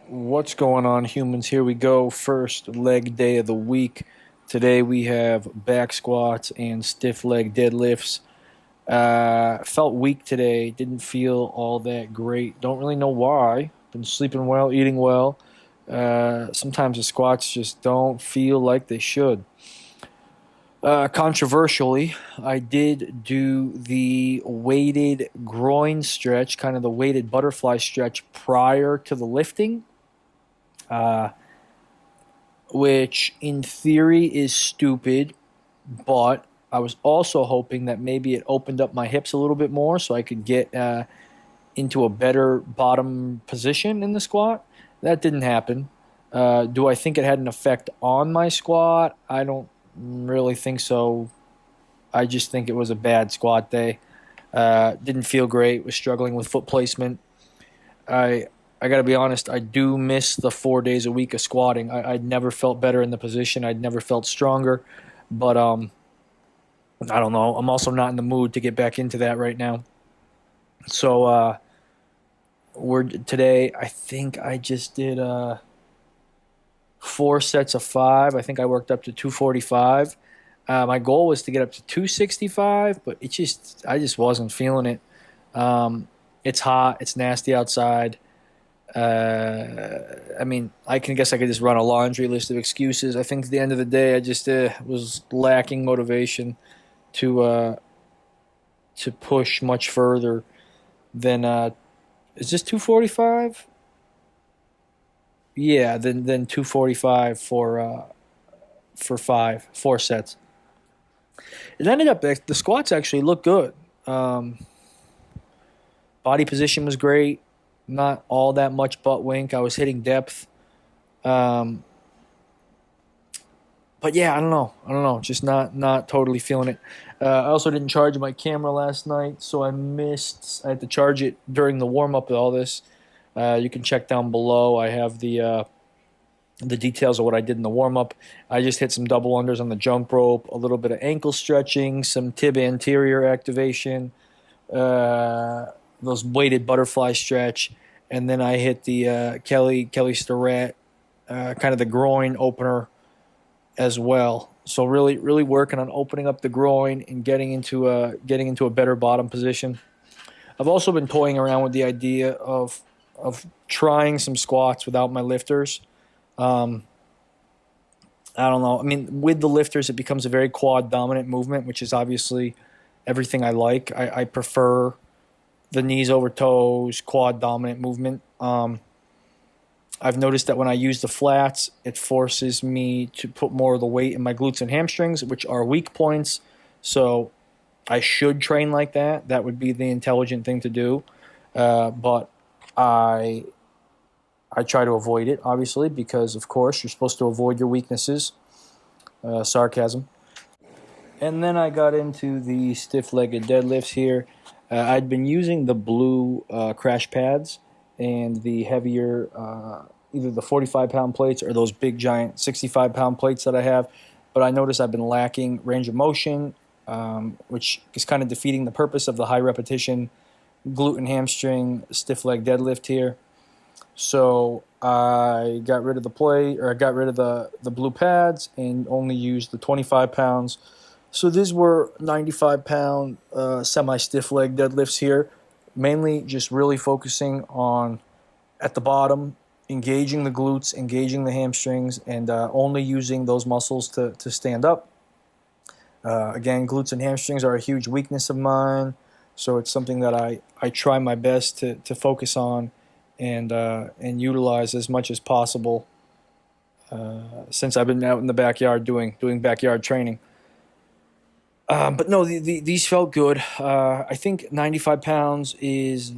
What's going on, humans? Here we go. First leg day of the week. Today we have back squats and stiff leg deadlifts. Felt weak today. Didn't feel all that great. Don't really know why. Been sleeping well, eating well. Sometimes the squats just don't feel like they should. Controversially, I did do the weighted groin stretch, kind of the weighted butterfly stretch prior to the lifting. Uh, which in theory is stupid, but I was also hoping that maybe it opened up my hips a little bit more so I could get into a better bottom position in the squat. That didn't happen. Do I think it had an effect on my squat? I don't really think so. I just think it was a bad squat day. Didn't feel great. Was struggling with foot placement. I I got to be honest, I do miss the 4 days a week of squatting. I'd never felt better in the position. I'd never felt stronger. But I don't know. I'm also not in the mood to get back into that right now. So we're today. I think I just did 4 sets of 5. I think I worked up to 245. My goal was to get up to 265, but I just wasn't feeling it. It's hot. It's nasty outside. I mean, guess I could just run a laundry list of excuses. I think at the end of the day, I just was lacking motivation to push much further than is this 245? Yeah, then 245 for 4 sets. It ended up the squats actually looked good. Body position was great. Not all that much butt wink. I was hitting depth. Um, but yeah, I don't know. Just not totally feeling it. I also didn't charge my camera last night, so I missed. I had to charge it during the warm up of all this. You can check down below. I have the details of what I did in the warm up. I just hit some double unders on the jump rope, a little bit of ankle stretching, some tib anterior activation, those weighted butterfly stretch, and then I hit the Kelly Starrett, kind of the groin opener as well. So really working on opening up the groin and getting into a better bottom position. I've also been toying around with the idea of trying some squats without my lifters. Um, I don't know. I mean, with the lifters, it becomes a very quad dominant movement, which is obviously everything I like. I prefer the knees over toes, quad dominant movement. I've noticed that when I use the flats, it forces me to put more of the weight in my glutes and hamstrings, which are weak points. So I should train like that. That would be the intelligent thing to do. But I I try to avoid it, obviously, because of course you're supposed to avoid your weaknesses. Sarcasm. And then I got into the stiff-legged deadlifts here. I'd been using the blue crash pads and the heavier, either the 45-pound plates or those big giant 65-pound plates that I have. But I noticed I've been lacking range of motion, which is kind of defeating the purpose of the high repetition glute and hamstring stiff leg deadlift here. So I got rid of the blue pads and only used the 25 pounds. So these were 95-pound semi-stiff leg deadlifts here, mainly just really focusing on, at the bottom, engaging the glutes, engaging the hamstrings, and only using those muscles to stand up. Again, glutes and hamstrings are a huge weakness of mine, so it's something that I try my best to focus on and utilize as much as possible since I've been out in the backyard doing backyard training. But no, these felt good. I think 95 pounds is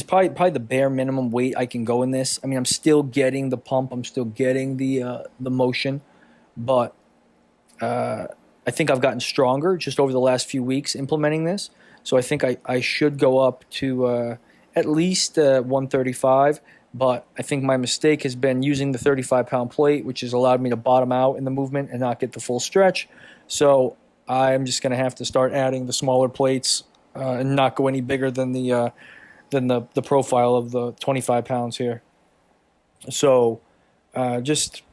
probably the bare minimum weight I can go in this. I mean, I'm still getting the pump. I'm still getting the motion, but I think I've gotten stronger just over the last few weeks implementing this. So I think I should go up to at least 135. But I think my mistake has been using the 35-pound plate, which has allowed me to bottom out in the movement and not get the full stretch. So I'm just going to have to start adding the smaller plates and not go any bigger than the than the profile of the 25 pounds here. So just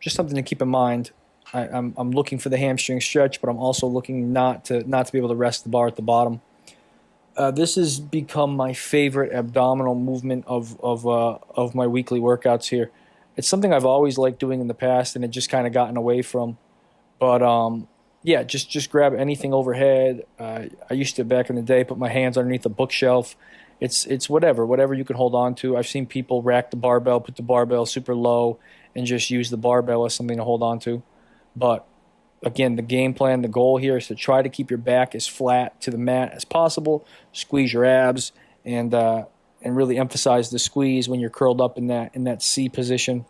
something to keep in mind. I'm looking for the hamstring stretch, but I'm also looking not to be able to rest the bar at the bottom. This has become my favorite abdominal movement of my weekly workouts here. It's something I've always liked doing in the past, and it just kind of gotten away from. But yeah, just grab anything overhead. I used to back in the day put my hands underneath a bookshelf. It's whatever you can hold on to. I've seen people rack the barbell, put the barbell super low, and just use the barbell as something to hold on to. But again, the game plan, the goal here is to try to keep your back as flat to the mat as possible. Squeeze your abs and really emphasize the squeeze when you're curled up in that C position.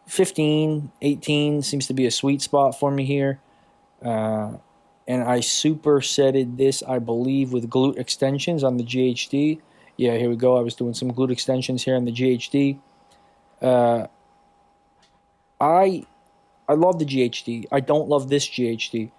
15, 18 seems to be a sweet spot for me here. And I supersetted this, I believe, with glute extensions on the GHD. Yeah, here we go. I was doing some glute extensions here on the GHD. I love the GHD. I don't love this GHD.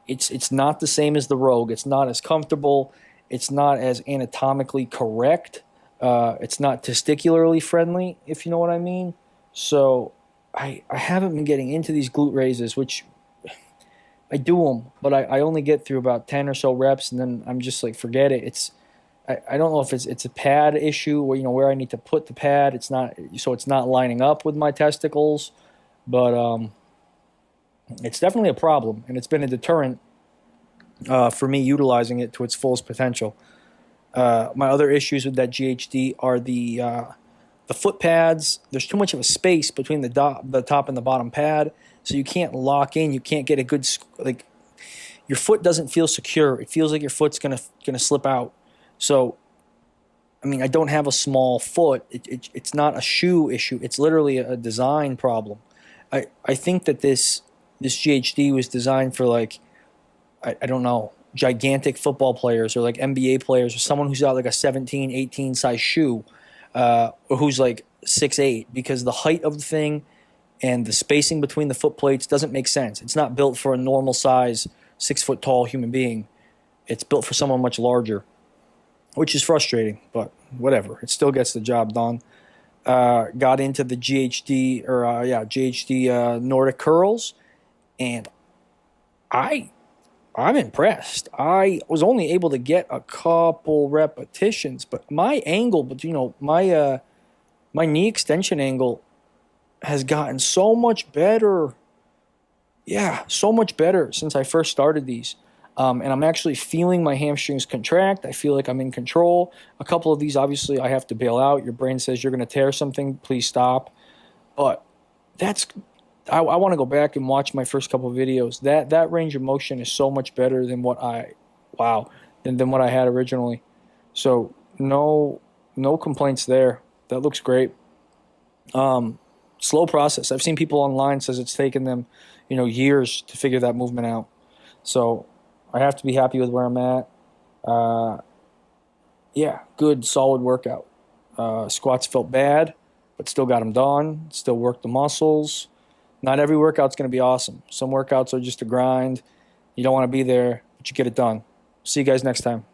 It's not the same as the Rogue. It's not as comfortable. It's not as anatomically correct. It's not testicularly friendly, if you know what I mean. So I haven't been getting into these glute raises, which I do them, but I only get through about 10 or so reps, and then I'm just like, forget it. I don't know if it's a pad issue where, where I need to put the pad. It's not lining up with my testicles. But it's definitely a problem, and it's been a deterrent for me utilizing it to its fullest potential. My other issues with that GHD are the foot pads. There's too much of a space between the top and the bottom pad, so you can't lock in. You can't get a good your foot doesn't feel secure. It feels like your foot's gonna slip out. So, I mean, I don't have a small foot. It's not a shoe issue. It's literally a design problem. I think that this GHD was designed for I don't know, gigantic football players or like NBA players or someone who's got like a 17, 18 size shoe or who's like 6'8", because the height of the thing and the spacing between the foot plates doesn't make sense. It's not built for a normal size 6 foot tall human being. It's built for someone much larger, which is frustrating, but whatever. It still gets the job done. Got into the GHD Nordic curls, and I'm impressed. I was only able to get a couple repetitions, but my angle, my knee extension angle has gotten so much better. Yeah, so much better since I first started these. And I'm actually feeling my hamstrings contract. I feel like I'm in control. A couple of these, obviously, I have to bail out. Your brain says you're going to tear something. Please stop. But I want to go back and watch my first couple of videos. That range of motion is so much better than what I had originally. So no complaints there. That looks great. Slow process. I've seen people online says it's taken them, years to figure that movement out. So I have to be happy with where I'm at. Yeah, good, solid workout. Squats felt bad, but still got them done. Still worked the muscles. Not every workout's going to be awesome. Some workouts are just a grind. You don't want to be there, but you get it done. See you guys next time.